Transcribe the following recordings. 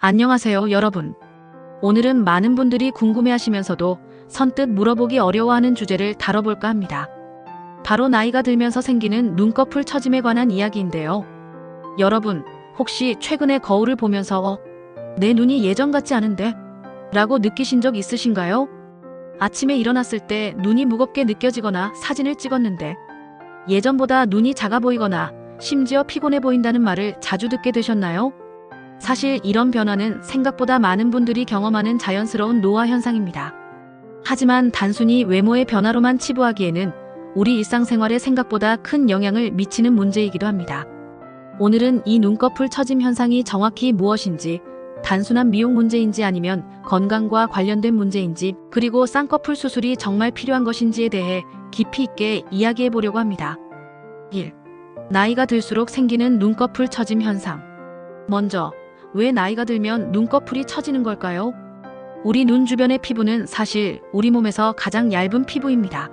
안녕하세요, 여러분. 오늘은 많은 분들이 궁금해하시면서도 선뜻 물어보기 어려워하는 주제를 다뤄볼까 합니다. 바로 나이가 들면서 생기는 눈꺼풀 처짐에 관한 이야기인데요. 여러분, 혹시 최근에 거울을 보면서 내 눈이 예전 같지 않은데? 라고 느끼신 적 있으신가요? 아침에 일어났을 때 눈이 무겁게 느껴지거나 사진을 찍었는데 예전보다 눈이 작아 보이거나 심지어 피곤해 보인다는 말을 자주 듣게 되셨나요? 사실 이런 변화는 생각보다 많은 분들이 경험하는 자연스러운 노화 현상입니다. 하지만 단순히 외모의 변화로만 치부하기에는 우리 일상생활에 생각보다 큰 영향을 미치는 문제이기도 합니다. 오늘은 이 눈꺼풀 처짐 현상이 정확히 무엇인지, 단순한 미용 문제인지 아니면 건강과 관련된 문제인지, 그리고 쌍꺼풀 수술이 정말 필요한 것인지에 대해 깊이 있게 이야기해 보려고 합니다. 1. 나이가 들수록 생기는 눈꺼풀 처짐 현상. 먼저, 왜 나이가 들면 눈꺼풀이 처지는 걸까요? 우리 눈 주변의 피부는 사실 우리 몸에서 가장 얇은 피부입니다.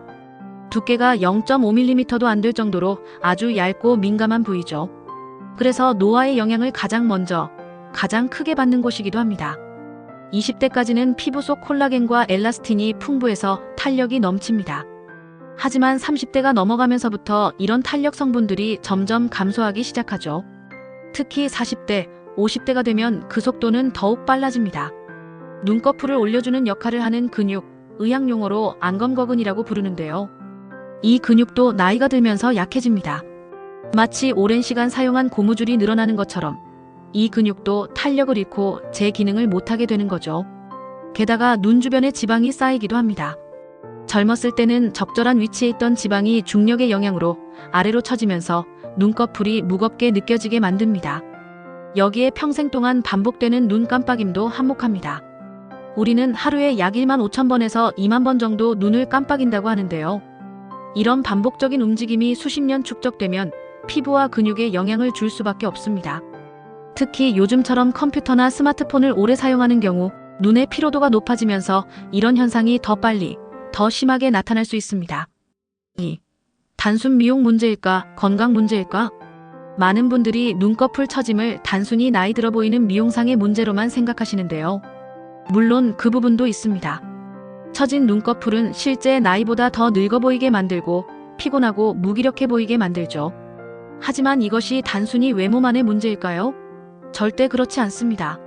두께가 0.5mm도 안 될 정도로 아주 얇고 민감한 부위죠. 그래서 노화의 영향을 가장 먼저, 가장 크게 받는 곳이기도 합니다. 20대까지는 피부 속 콜라겐과 엘라스틴이 풍부해서 탄력이 넘칩니다. 하지만 30대가 넘어가면서부터 이런 탄력 성분들이 점점 감소하기 시작하죠. 특히 40대, 50대가 되면 그 속도는 더욱 빨라집니다. 눈꺼풀을 올려주는 역할을 하는 근육, 의학용어로 안검거근이라고 부르는데요. 이 근육도 나이가 들면서 약해집니다. 마치 오랜 시간 사용한 고무줄이 늘어나는 것처럼 이 근육도 탄력을 잃고 제 기능을 못하게 되는 거죠. 게다가 눈 주변에 지방이 쌓이기도 합니다. 젊었을 때는 적절한 위치에 있던 지방이 중력의 영향으로 아래로 처지면서 눈꺼풀이 무겁게 느껴지게 만듭니다. 여기에 평생 동안 반복되는 눈 깜빡임도 한몫합니다. 우리는 하루에 약 15,000번에서 20,000번 정도 눈을 깜빡인다고 하는데요. 이런 반복적인 움직임이 수십 년 축적되면 피부와 근육에 영향을 줄 수밖에 없습니다. 특히 요즘처럼 컴퓨터나 스마트폰을 오래 사용하는 경우 눈의 피로도가 높아지면서 이런 현상이 더 빨리, 더 심하게 나타날 수 있습니다. 2. 단순 미용 문제일까, 건강 문제일까? 많은 분들이 눈꺼풀 처짐을 단순히 나이 들어 보이는 미용상의 문제로만 생각하시는데요. 물론 그 부분도 있습니다. 처진 눈꺼풀은 실제 나이보다 더 늙어 보이게 만들고 피곤하고 무기력해 보이게 만들죠. 하지만 이것이 단순히 외모만의 문제일까요? 절대 그렇지 않습니다.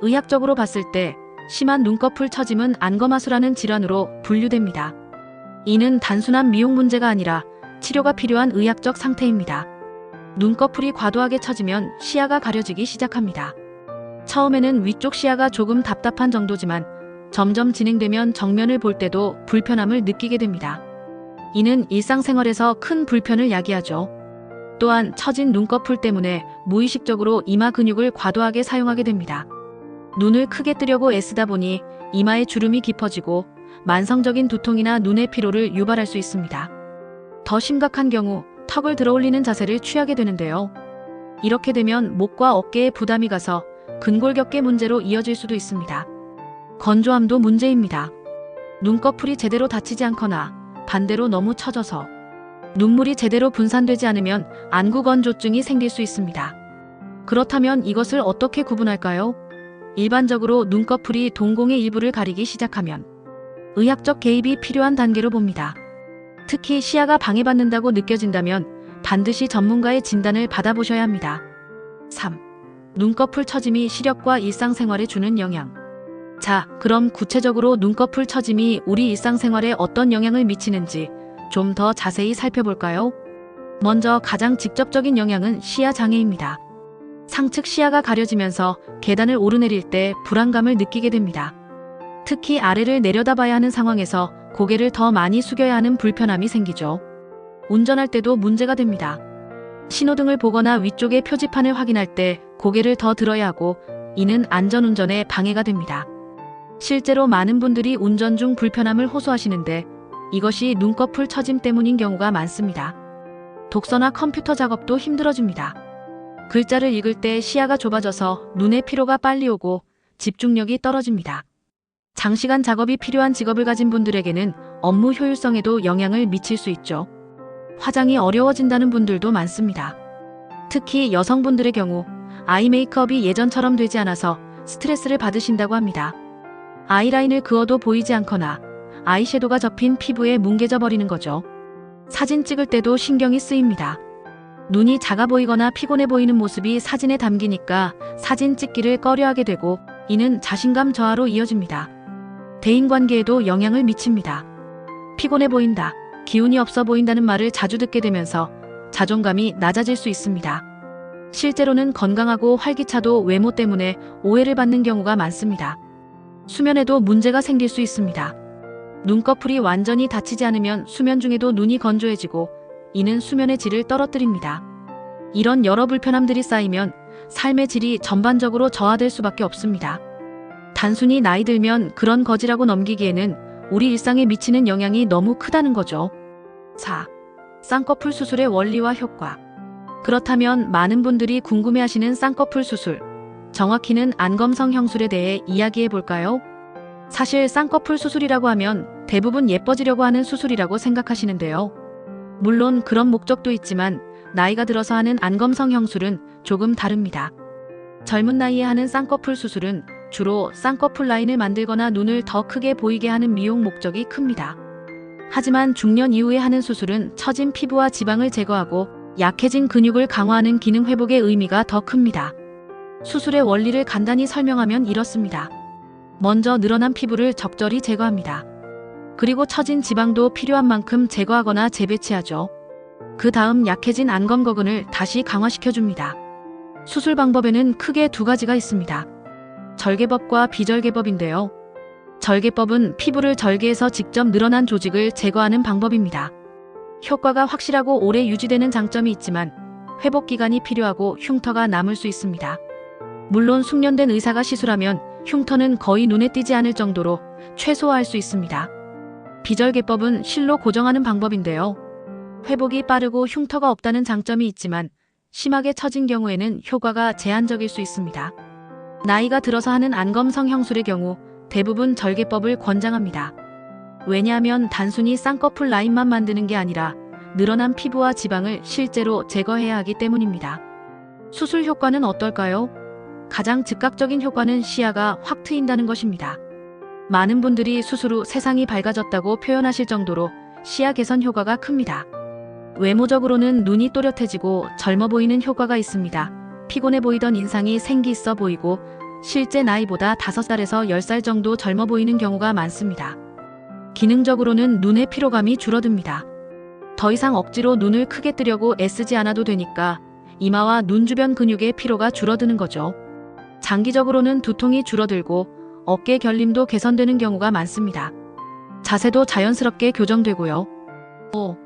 의학적으로 봤을 때 심한 눈꺼풀 처짐은 안검하수라는 질환으로 분류됩니다. 이는 단순한 미용 문제가 아니라 치료가 필요한 의학적 상태입니다. 눈꺼풀이 과도하게 처지면 시야가 가려지기 시작합니다. 처음에는 위쪽 시야가 조금 답답한 정도지만 점점 진행되면 정면을 볼 때도 불편함을 느끼게 됩니다. 이는 일상생활에서 큰 불편을 야기하죠. 또한 처진 눈꺼풀 때문에 무의식적으로 이마 근육을 과도하게 사용하게 됩니다. 눈을 크게 뜨려고 애쓰다 보니 이마의 주름이 깊어지고 만성적인 두통이나 눈의 피로를 유발할 수 있습니다. 더 심각한 경우 턱을 들어올리는 자세를 취하게 되는데요. 이렇게 되면 목과 어깨에 부담이 가서 근골격계 문제로 이어질 수도 있습니다. 건조함도 문제입니다. 눈꺼풀이 제대로 닫히지 않거나 반대로 너무 처져서 눈물이 제대로 분산되지 않으면 안구건조증이 생길 수 있습니다. 그렇다면 이것을 어떻게 구분할까요? 일반적으로 눈꺼풀이 동공의 일부를 가리기 시작하면 의학적 개입이 필요한 단계로 봅니다. 특히 시야가 방해받는다고 느껴진다면 반드시 전문가의 진단을 받아보셔야 합니다. 3. 눈꺼풀 처짐이 시력과 일상생활에 주는 영향. 자, 그럼 구체적으로 눈꺼풀 처짐이 우리 일상생활에 어떤 영향을 미치는지 좀 더 자세히 살펴볼까요? 먼저 가장 직접적인 영향은 시야 장애입니다. 상측 시야가 가려지면서 계단을 오르내릴 때 불안감을 느끼게 됩니다. 특히 아래를 내려다봐야 하는 상황에서 고개를 더 많이 숙여야 하는 불편함이 생기죠. 운전할 때도 문제가 됩니다. 신호등을 보거나 위쪽의 표지판을 확인할 때 고개를 더 들어야 하고 이는 안전운전에 방해가 됩니다. 실제로 많은 분들이 운전 중 불편함을 호소하시는데 이것이 눈꺼풀 처짐 때문인 경우가 많습니다. 독서나 컴퓨터 작업도 힘들어집니다. 글자를 읽을 때 시야가 좁아져서 눈의 피로가 빨리 오고 집중력이 떨어집니다. 장시간 작업이 필요한 직업을 가진 분들에게는 업무 효율성에도 영향을 미칠 수 있죠. 화장이 어려워진다는 분들도 많습니다. 특히 여성분들의 경우 아이 메이크업이 예전처럼 되지 않아서 스트레스를 받으신다고 합니다. 아이라인을 그어도 보이지 않거나 아이섀도가 접힌 피부에 뭉개져 버리는 거죠. 사진 찍을 때도 신경이 쓰입니다. 눈이 작아 보이거나 피곤해 보이는 모습이 사진에 담기니까 사진 찍기를 꺼려하게 되고 이는 자신감 저하로 이어집니다. 대인관계에도 영향을 미칩니다. 피곤해 보인다, 기운이 없어 보인다는 말을 자주 듣게 되면서 자존감이 낮아질 수 있습니다. 실제로는 건강하고 활기차도 외모 때문에 오해를 받는 경우가 많습니다. 수면에도 문제가 생길 수 있습니다. 눈꺼풀이 완전히 닫히지 않으면 수면 중에도 눈이 건조해지고 이는 수면의 질을 떨어뜨립니다. 이런 여러 불편함들이 쌓이면 삶의 질이 전반적으로 저하될 수밖에 없습니다. 단순히 나이 들면 그런 거지라고 넘기기에는 우리 일상에 미치는 영향이 너무 크다는 거죠. 4. 쌍꺼풀 수술의 원리와 효과. 그렇다면 많은 분들이 궁금해하시는 쌍꺼풀 수술, 정확히는 안검성 형술에 대해 이야기해 볼까요? 사실 쌍꺼풀 수술이라고 하면 대부분 예뻐지려고 하는 수술이라고 생각하시는데요. 물론 그런 목적도 있지만 나이가 들어서 하는 안검성 형술은 조금 다릅니다. 젊은 나이에 하는 쌍꺼풀 수술은 주로 쌍꺼풀 라인을 만들거나 눈을 더 크게 보이게 하는 미용 목적이 큽니다. 하지만 중년 이후에 하는 수술은 처진 피부와 지방을 제거하고 약해진 근육을 강화하는 기능 회복의 의미가 더 큽니다. 수술의 원리를 간단히 설명하면 이렇습니다. 먼저 늘어난 피부를 적절히 제거합니다. 그리고 처진 지방도 필요한 만큼 제거하거나 재배치하죠. 그 다음 약해진 안검거근을 다시 강화시켜줍니다. 수술 방법에는 크게 두 가지가 있습니다. 절개법과 비절개법인데요. 절개법은 피부를 절개해서 직접 늘어난 조직을 제거하는 방법입니다. 효과가 확실하고 오래 유지되는 장점이 있지만 회복 기간이 필요하고 흉터가 남을 수 있습니다. 물론 숙련된 의사가 시술하면 흉터는 거의 눈에 띄지 않을 정도로 최소화할 수 있습니다. 비절개법은 실로 고정하는 방법인데요. 회복이 빠르고 흉터가 없다는 장점이 있지만 심하게 처진 경우에는 효과가 제한적일 수 있습니다. 나이가 들어서 하는 안검성 형술의 경우 대부분 절개법을 권장합니다. 왜냐하면 단순히 쌍꺼풀 라인만 만드는 게 아니라 늘어난 피부와 지방을 실제로 제거해야 하기 때문입니다. 수술 효과는 어떨까요? 가장 즉각적인 효과는 시야가 확 트인다는 것입니다. 많은 분들이 수술 후 세상이 밝아졌다고 표현하실 정도로 시야 개선 효과가 큽니다. 외모적으로는 눈이 또렷해지고 젊어 보이는 효과가 있습니다. 피곤해 보이던 인상이 생기 있어 보이고 실제 나이보다 5살에서 10살 정도 젊어 보이는 경우가 많습니다. 기능적으로는 눈의 피로감이 줄어듭니다. 더 이상 억지로 눈을 크게 뜨려고 애쓰지 않아도 되니까 이마와 눈 주변 근육의 피로가 줄어드는 거죠. 장기적으로는 두통이 줄어들고 어깨 결림도 개선되는 경우가 많습니다. 자세도 자연스럽게 교정되고요. 5.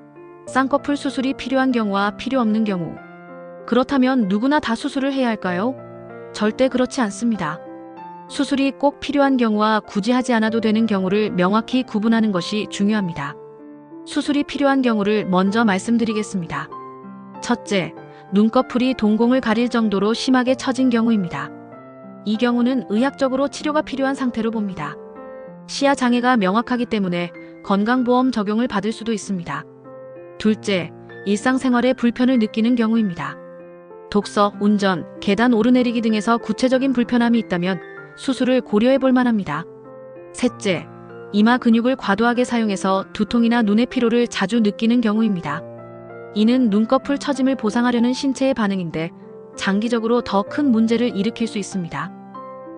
쌍꺼풀 수술이 필요한 경우와 필요 없는 경우. 그렇다면 누구나 다 수술을 해야 할까요? 절대 그렇지 않습니다. 수술이 꼭 필요한 경우와 굳이 하지 않아도 되는 경우를 명확히 구분하는 것이 중요합니다. 수술이 필요한 경우를 먼저 말씀드리겠습니다. 첫째, 눈꺼풀이 동공을 가릴 정도로 심하게 처진 경우입니다. 이 경우는 의학적으로 치료가 필요한 상태로 봅니다. 시야 장애가 명확하기 때문에 건강보험 적용을 받을 수도 있습니다. 둘째, 일상생활에 불편을 느끼는 경우입니다. 독서, 운전, 계단 오르내리기 등에서 구체적인 불편함이 있다면 수술을 고려해 볼 만합니다. 셋째, 이마 근육을 과도하게 사용해서 두통이나 눈의 피로를 자주 느끼는 경우입니다. 이는 눈꺼풀 처짐을 보상하려는 신체의 반응인데 장기적으로 더 큰 문제를 일으킬 수 있습니다.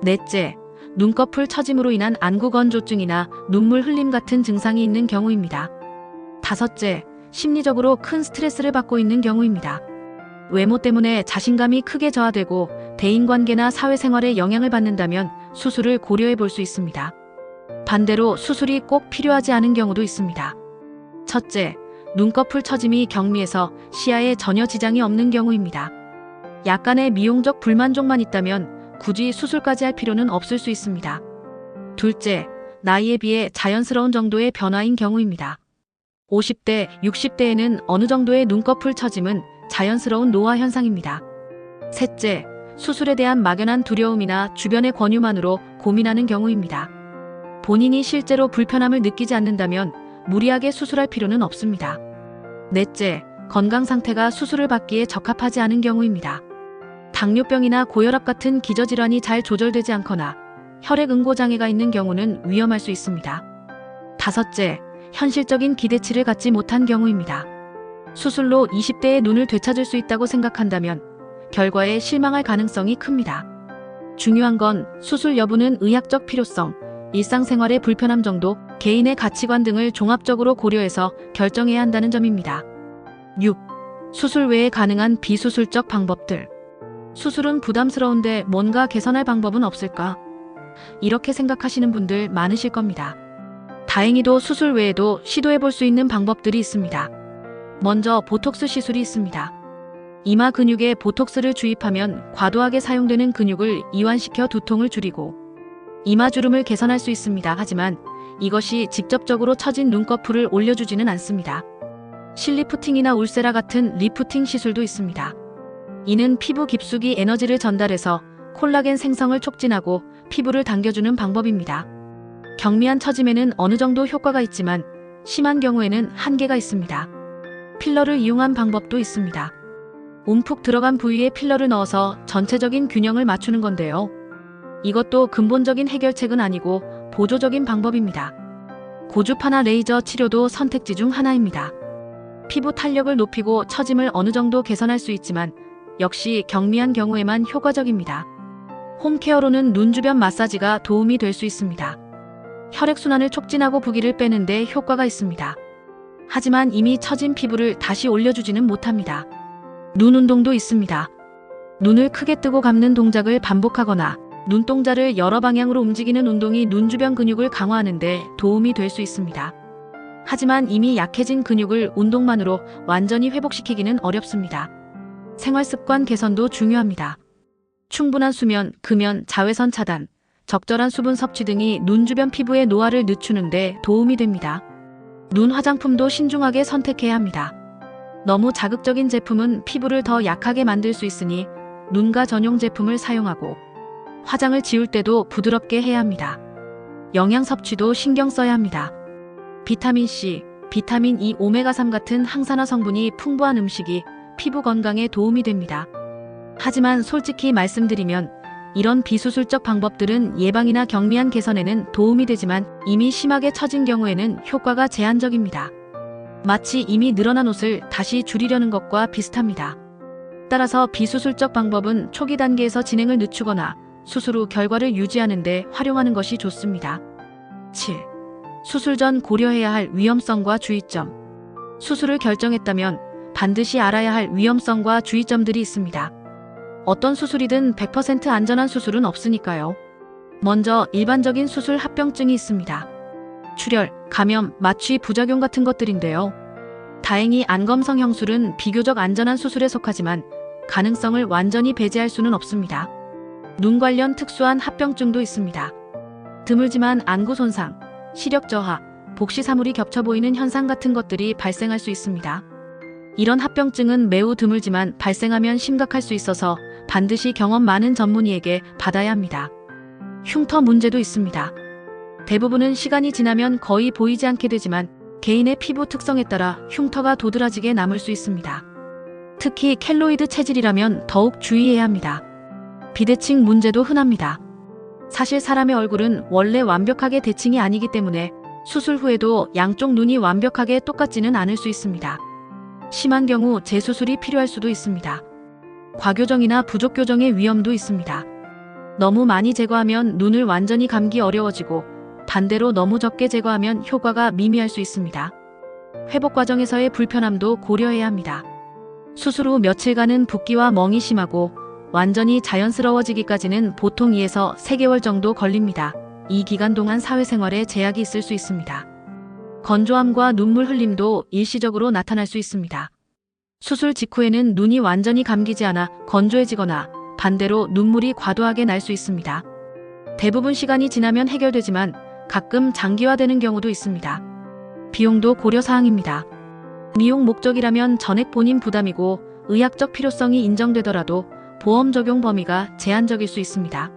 넷째, 눈꺼풀 처짐으로 인한 안구건조증이나 눈물 흘림 같은 증상이 있는 경우입니다. 다섯째, 심리적으로 큰 스트레스를 받고 있는 경우입니다. 외모 때문에 자신감이 크게 저하되고 대인관계나 사회생활에 영향을 받는다면 수술을 고려해 볼 수 있습니다. 반대로 수술이 꼭 필요하지 않은 경우도 있습니다. 첫째, 눈꺼풀 처짐이 경미해서 시야에 전혀 지장이 없는 경우입니다. 약간의 미용적 불만족만 있다면 굳이 수술까지 할 필요는 없을 수 있습니다. 둘째, 나이에 비해 자연스러운 정도의 변화인 경우입니다. 50대, 60대에는 어느 정도의 눈꺼풀 처짐은 자연스러운 노화 현상입니다. 셋째, 수술에 대한 막연한 두려움이나 주변의 권유만으로 고민하는 경우입니다. 본인이 실제로 불편함을 느끼지 않는다면 무리하게 수술할 필요는 없습니다. 넷째, 건강 상태가 수술을 받기에 적합하지 않은 경우입니다. 당뇨병이나 고혈압 같은 기저질환이 잘 조절되지 않거나 혈액 응고 장애가 있는 경우는 위험할 수 있습니다. 다섯째, 현실적인 기대치를 갖지 못한 경우입니다. 수술로 20대의 눈을 되찾을 수 있다고 생각한다면 결과에 실망할 가능성이 큽니다. 중요한 건 수술 여부는 의학적 필요성, 일상생활의 불편함 정도, 개인의 가치관 등을 종합적으로 고려해서 결정해야 한다는 점입니다. 6. 수술 외에 가능한 비수술적 방법들. 수술은 부담스러운데 뭔가 개선할 방법은 없을까? 이렇게 생각하시는 분들 많으실 겁니다. 다행히도 수술 외에도 시도해볼 수 있는 방법들이 있습니다. 먼저 보톡스 시술이 있습니다. 이마 근육에 보톡스를 주입하면 과도하게 사용되는 근육을 이완시켜 두통을 줄이고 이마 주름을 개선할 수 있습니다. 하지만 이것이 직접적으로 처진 눈꺼풀을 올려주지는 않습니다. 실리프팅이나 울세라 같은 리프팅 시술도 있습니다. 이는 피부 깊숙이 에너지를 전달해서 콜라겐 생성을 촉진하고 피부를 당겨주는 방법입니다. 경미한 처짐에는 어느 정도 효과가 있지만 심한 경우에는 한계가 있습니다. 필러를 이용한 방법도 있습니다. 움푹 들어간 부위에 필러를 넣어서 전체적인 균형을 맞추는 건데요. 이것도 근본적인 해결책은 아니고 보조적인 방법입니다. 고주파나 레이저 치료도 선택지 중 하나입니다. 피부 탄력을 높이고 처짐을 어느 정도 개선할 수 있지만 역시 경미한 경우에만 효과적입니다. 홈케어로는 눈 주변 마사지가 도움이 될 수 있습니다. 혈액순환을 촉진하고 부기를 빼는 데 효과가 있습니다. 하지만 이미 처진 피부를 다시 올려주지는 못합니다. 눈 운동도 있습니다. 눈을 크게 뜨고 감는 동작을 반복하거나 눈동자를 여러 방향으로 움직이는 운동이 눈 주변 근육을 강화하는 데 도움이 될 수 있습니다. 하지만 이미 약해진 근육을 운동만으로 완전히 회복시키기는 어렵습니다. 생활습관 개선도 중요합니다. 충분한 수면, 금연, 자외선 차단, 적절한 수분 섭취 등이 눈 주변 피부의 노화를 늦추는 데 도움이 됩니다. 눈 화장품도 신중하게 선택해야 합니다. 너무 자극적인 제품은 피부를 더 약하게 만들 수 있으니 눈가 전용 제품을 사용하고 화장을 지울 때도 부드럽게 해야 합니다. 영양 섭취도 신경 써야 합니다. 비타민C, 비타민 E, 오메가3 같은 항산화 성분이 풍부한 음식이 피부 건강에 도움이 됩니다. 하지만 솔직히 말씀드리면 이런 비수술적 방법들은 예방이나 경미한 개선에는 도움이 되지만 이미 심하게 처진 경우에는 효과가 제한적입니다. 마치 이미 늘어난 옷을 다시 줄이려는 것과 비슷합니다. 따라서 비수술적 방법은 초기 단계에서 진행을 늦추거나 수술 후 결과를 유지하는 데 활용하는 것이 좋습니다. 7. 수술 전 고려해야 할 위험성과 주의점. 수술을 결정했다면 반드시 알아야 할 위험성과 주의점들이 있습니다. 어떤 수술이든 100% 안전한 수술은 없으니까요. 먼저 일반적인 수술 합병증이 있습니다. 출혈, 감염, 마취, 부작용 같은 것들인데요. 다행히 안검성 형술은 비교적 안전한 수술에 속하지만 가능성을 완전히 배제할 수는 없습니다. 눈 관련 특수한 합병증도 있습니다. 드물지만 안구 손상, 시력 저하, 복시 사물이 겹쳐 보이는 현상 같은 것들이 발생할 수 있습니다. 이런 합병증은 매우 드물지만 발생하면 심각할 수 있어서 반드시 경험 많은 전문의에게 받아야 합니다. 흉터 문제도 있습니다. 대부분은 시간이 지나면 거의 보이지 않게 되지만 개인의 피부 특성에 따라 흉터가 도드라지게 남을 수 있습니다. 특히 켈로이드 체질이라면 더욱 주의해야 합니다. 비대칭 문제도 흔합니다. 사실 사람의 얼굴은 원래 완벽하게 대칭이 아니기 때문에 수술 후에도 양쪽 눈이 완벽하게 똑같지는 않을 수 있습니다. 심한 경우 재수술이 필요할 수도 있습니다. 과교정이나 부족 교정의 위험도 있습니다. 너무 많이 제거하면 눈을 완전히 감기 어려워지고 반대로 너무 적게 제거하면 효과가 미미할 수 있습니다. 회복 과정에서의 불편함도 고려해야 합니다. 수술 후 며칠간은 붓기와 멍이 심하고 완전히 자연스러워지기까지는 보통 2에서 3개월 정도 걸립니다. 이 기간 동안 사회생활에 제약이 있을 수 있습니다. 건조함과 눈물 흘림도 일시적으로 나타날 수 있습니다. 수술 직후에는 눈이 완전히 감기지 않아 건조해지거나 반대로 눈물이 과도하게 날 수 있습니다. 대부분 시간이 지나면 해결되지만 가끔 장기화되는 경우도 있습니다. 비용도 고려사항입니다. 미용 목적이라면 전액 본인 부담이고 의학적 필요성이 인정되더라도 보험 적용 범위가 제한적일 수 있습니다.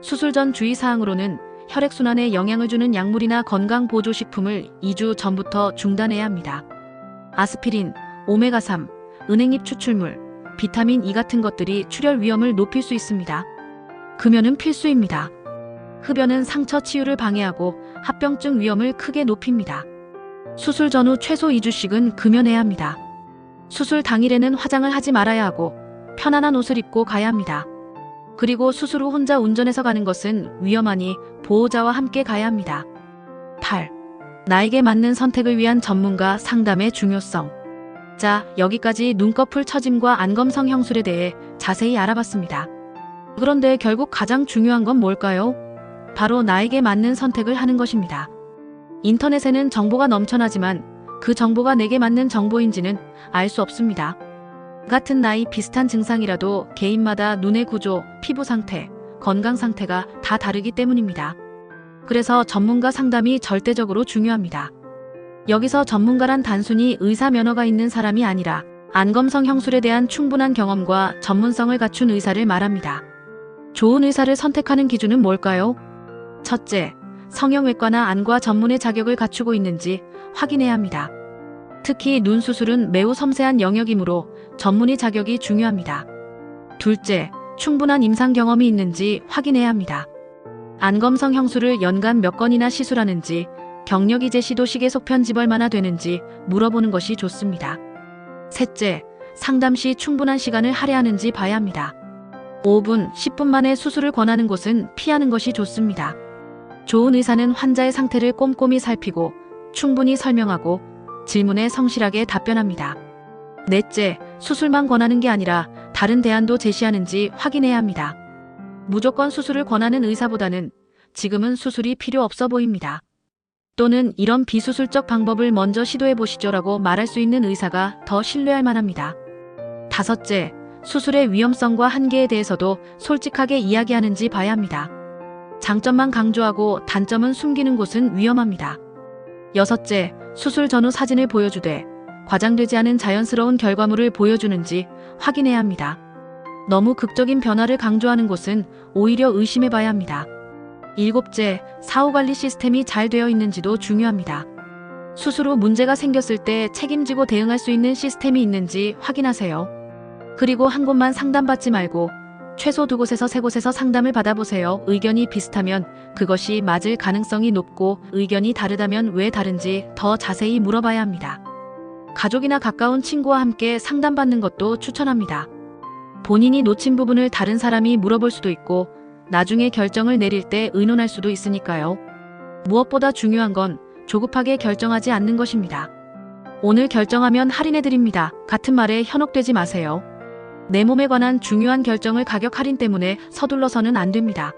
수술 전 주의사항으로는 혈액순환에 영향을 주는 약물이나 건강보조식품을 2주 전부터 중단해야 합니다. 아스피린, 오메가3, 은행잎 추출물, 비타민 E 같은 것들이 출혈 위험을 높일 수 있습니다. 금연은 필수입니다. 흡연은 상처 치유를 방해하고 합병증 위험을 크게 높입니다. 수술 전후 최소 2주씩은 금연해야 합니다. 수술 당일에는 화장을 하지 말아야 하고 편안한 옷을 입고 가야 합니다. 그리고 수술 후 혼자 운전해서 가는 것은 위험하니 보호자와 함께 가야 합니다. 8. 나에게 맞는 선택을 위한 전문가 상담의 중요성. 자, 여기까지 눈꺼풀 처짐과 안검성 형술에 대해 자세히 알아봤습니다. 그런데 결국 가장 중요한 건 뭘까요? 바로 나에게 맞는 선택을 하는 것입니다. 인터넷에는 정보가 넘쳐나지만 그 정보가 내게 맞는 정보인지는 알 수 없습니다. 같은 나이 비슷한 증상이라도 개인마다 눈의 구조, 피부 상태, 건강 상태가 다 다르기 때문입니다. 그래서 전문가 상담이 절대적으로 중요합니다. 여기서 전문가란 단순히 의사 면허가 있는 사람이 아니라 안검성 형술에 대한 충분한 경험과 전문성을 갖춘 의사를 말합니다. 좋은 의사를 선택하는 기준은 뭘까요? 첫째, 성형외과나 안과 전문의 자격을 갖추고 있는지 확인해야 합니다. 특히 눈 수술은 매우 섬세한 영역이므로 전문의 자격이 중요합니다. 둘째, 충분한 임상 경험이 있는지 확인해야 합니다. 안검성 형술을 연간 몇 건이나 시술하는지, 경력이 제시도 시계속 편집 얼마나 되는지 물어보는 것이 좋습니다. 셋째, 상담 시 충분한 시간을 할애하는지 봐야 합니다. 5분, 10분 만에 수술을 권하는 곳은 피하는 것이 좋습니다. 좋은 의사는 환자의 상태를 꼼꼼히 살피고 충분히 설명하고 질문에 성실하게 답변합니다. 넷째, 수술만 권하는 게 아니라 다른 대안도 제시하는지 확인해야 합니다. 무조건 수술을 권하는 의사보다는 지금은 수술이 필요 없어 보입니다. 또는 이런 비수술적 방법을 먼저 시도해 보시죠라고 말할 수 있는 의사가 더 신뢰할 만합니다. 다섯째, 수술의 위험성과 한계에 대해서도 솔직하게 이야기하는지 봐야 합니다. 장점만 강조하고 단점은 숨기는 곳은 위험합니다. 여섯째, 수술 전후 사진을 보여주되 과장되지 않은 자연스러운 결과물을 보여주는지 확인해야 합니다. 너무 극적인 변화를 강조하는 곳은 오히려 의심해 봐야 합니다. 일곱째, 사후관리 시스템이 잘 되어 있는지도 중요합니다. 수술 후 문제가 생겼을 때 책임지고 대응할 수 있는 시스템이 있는지 확인하세요. 그리고 한 곳만 상담받지 말고 최소 2곳에서 3곳에서 상담을 받아보세요. 의견이 비슷하면 그것이 맞을 가능성이 높고 의견이 다르다면 왜 다른지 더 자세히 물어봐야 합니다. 가족이나 가까운 친구와 함께 상담받는 것도 추천합니다. 본인이 놓친 부분을 다른 사람이 물어볼 수도 있고 나중에 결정을 내릴 때 의논할 수도 있으니까요. 무엇보다 중요한 건 조급하게 결정하지 않는 것입니다. 오늘 결정하면 할인해드립니다. 같은 말에 현혹되지 마세요. 내 몸에 관한 중요한 결정을 가격 할인 때문에 서둘러서는 안 됩니다.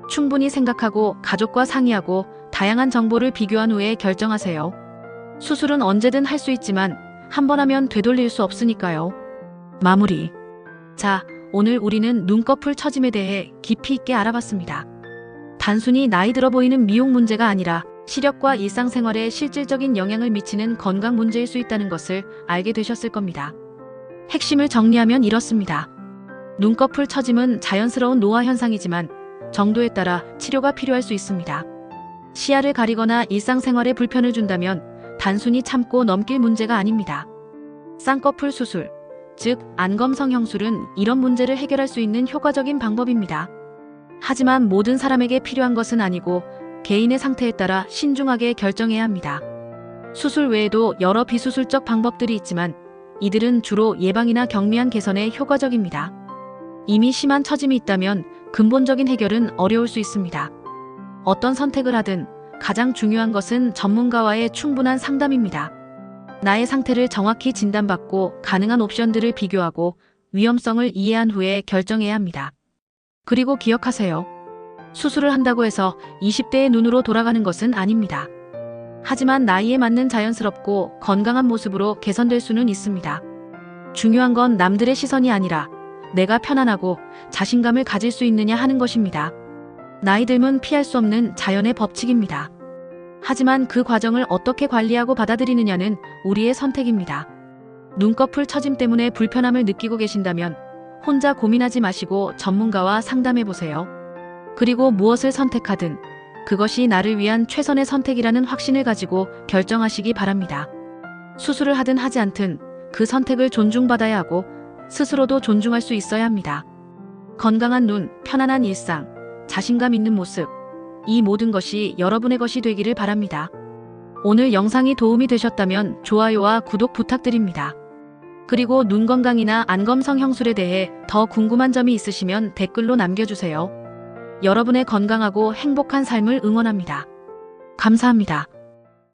충분히 생각하고 가족과 상의하고 다양한 정보를 비교한 후에 결정하세요. 수술은 언제든 할 수 있지만 한 번 하면 되돌릴 수 없으니까요. 마무리. 자, 오늘 우리는 눈꺼풀 처짐에 대해 깊이 있게 알아봤습니다. 단순히 나이 들어 보이는 미용 문제가 아니라 시력과 일상생활에 실질적인 영향을 미치는 건강 문제일 수 있다는 것을 알게 되셨을 겁니다. 핵심을 정리하면 이렇습니다. 눈꺼풀 처짐은 자연스러운 노화 현상이지만 정도에 따라 치료가 필요할 수 있습니다. 시야를 가리거나 일상생활에 불편을 준다면 단순히 참고 넘길 문제가 아닙니다. 쌍꺼풀 수술, 즉 안검성 형술은 이런 문제를 해결할 수 있는 효과적인 방법입니다. 하지만 모든 사람에게 필요한 것은 아니고 개인의 상태에 따라 신중하게 결정해야 합니다. 수술 외에도 여러 비수술적 방법들이 있지만 이들은 주로 예방이나 경미한 개선에 효과적입니다. 이미 심한 처짐이 있다면 근본적인 해결은 어려울 수 있습니다. 어떤 선택을 하든 가장 중요한 것은 전문가와의 충분한 상담입니다. 나의 상태를 정확히 진단받고 가능한 옵션들을 비교하고 위험성을 이해한 후에 결정해야 합니다. 그리고 기억하세요. 수술을 한다고 해서 20대의 눈으로 돌아가는 것은 아닙니다. 하지만 나이에 맞는 자연스럽고 건강한 모습으로 개선될 수는 있습니다. 중요한 건 남들의 시선이 아니라 내가 편안하고 자신감을 가질 수 있느냐 하는 것입니다. 나이 들면 피할 수 없는 자연의 법칙입니다. 하지만 그 과정을 어떻게 관리하고 받아들이느냐는 우리의 선택입니다. 눈꺼풀 처짐 때문에 불편함을 느끼고 계신다면 혼자 고민하지 마시고 전문가와 상담해보세요. 그리고 무엇을 선택하든 그것이 나를 위한 최선의 선택이라는 확신을 가지고 결정하시기 바랍니다. 수술을 하든 하지 않든 그 선택을 존중받아야 하고 스스로도 존중할 수 있어야 합니다. 건강한 눈, 편안한 일상, 자신감 있는 모습, 이 모든 것이 여러분의 것이 되기를 바랍니다. 오늘 영상이 도움이 되셨다면 좋아요와 구독 부탁드립니다. 그리고 눈 건강이나 안검성 형술에 대해 더 궁금한 점이 있으시면 댓글로 남겨주세요. 여러분의 건강하고 행복한 삶을 응원합니다. 감사합니다.